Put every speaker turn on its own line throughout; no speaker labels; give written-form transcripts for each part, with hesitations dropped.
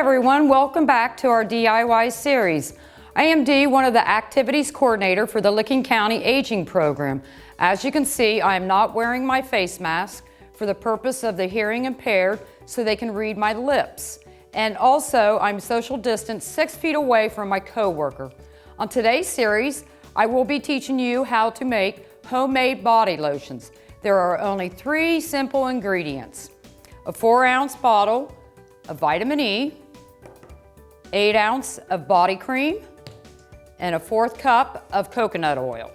everyone, welcome back to our DIY series. I am Dee, one of the activities coordinator for the Licking County Aging Program. As you can see, I am not wearing my face mask for the purpose of the hearing impaired so they can read my lips. And also, I'm social distanced 6 feet away from my coworker. On today's series, I will be teaching you how to make homemade body lotions. There are only 3 simple ingredients: a 4-ounce bottle of vitamin E, 8 ounces of body cream, and a 1/4 cup of coconut oil.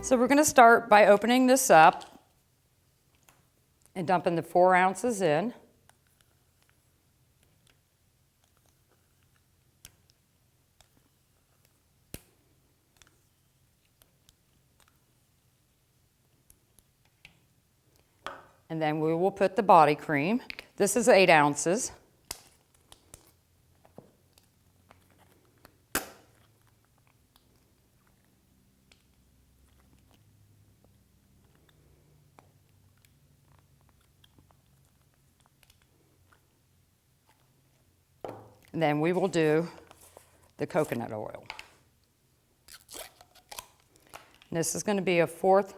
So we're going to start by opening this up and dumping the 4 ounces in. And then we will put the body cream. This is 8 ounces. And then we will do the coconut oil. And this is going to be a 1/4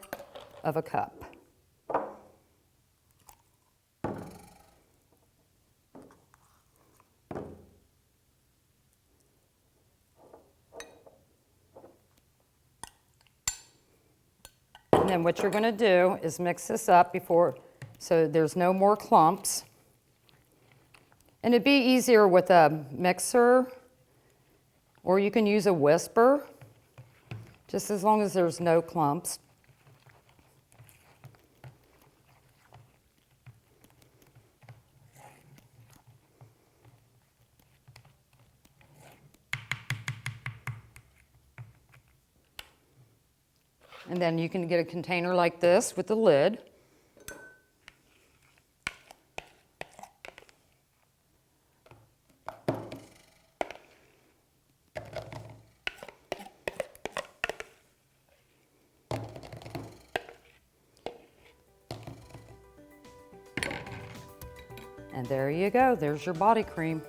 of a cup. And then what you're going to do is mix this up so there's no more clumps. And it'd be easier with a mixer, or you can use a whisper, just as long as there's no clumps. And then you can get a container like this with the lid. And there you go, there's your body cream.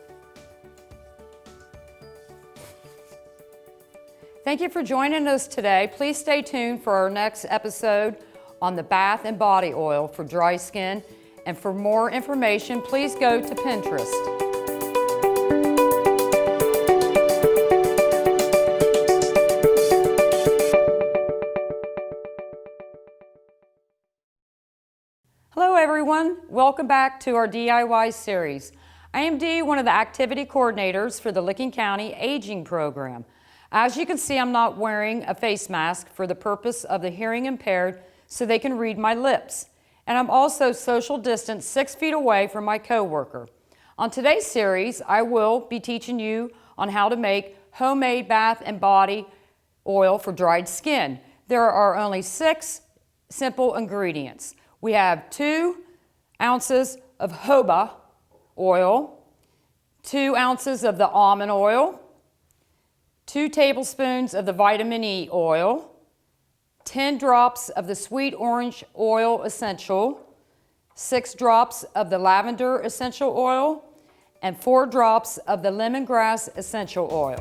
Thank you for joining us today. Please stay tuned for our next episode on the bath and body oil for dry skin. And for more information, please go to Pinterest. Hello everyone, welcome back to our DIY series. I am Dee, one of the activity coordinators for the Licking County Aging Program. As you can see, I'm not wearing a face mask for the purpose of the hearing impaired so they can read my lips. And I'm also social distanced 6 feet away from my coworker. On today's series, I will be teaching you on how to make homemade bath and body oil for dried skin. There are only 6 simple ingredients. We have 2 ounces of jojoba oil, 2 ounces of the almond oil, 2 tablespoons of the vitamin E oil, 10 drops of the sweet orange oil essential, 6 drops of the lavender essential oil, and 4 drops of the lemongrass essential oil.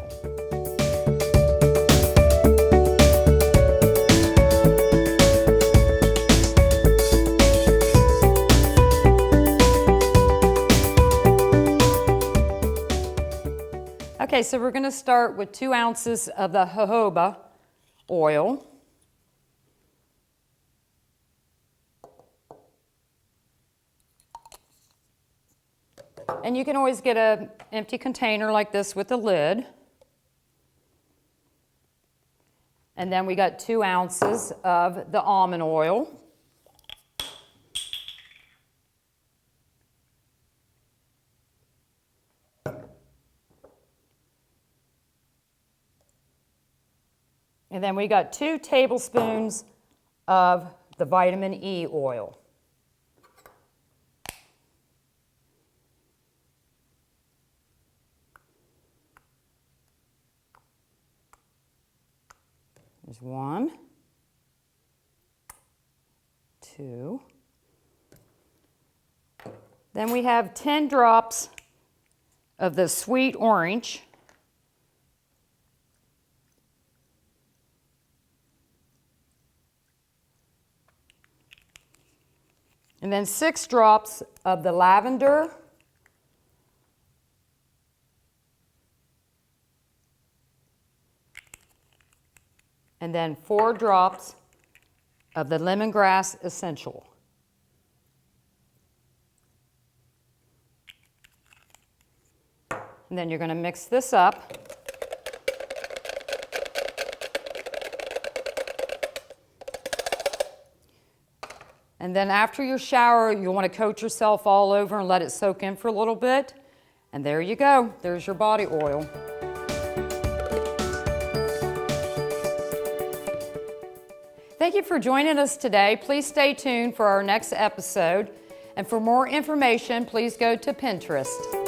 Okay, so we're going to start with 2 ounces of the jojoba oil. And you can always get an empty container like this with a lid. And then we got 2 ounces of the almond oil. And then we got 2 tablespoons of the vitamin E oil. There's 1, 2. Then we have 10 drops of the sweet orange. And then 6 drops of the lavender. And then 4 drops of the lemongrass essential. And then you're going to mix this up. And then after your shower, you'll want to coat yourself all over and let it soak in for a little bit. And there you go. There's your body oil. Thank you for joining us today. Please stay tuned for our next episode. And for more information, please go to Pinterest.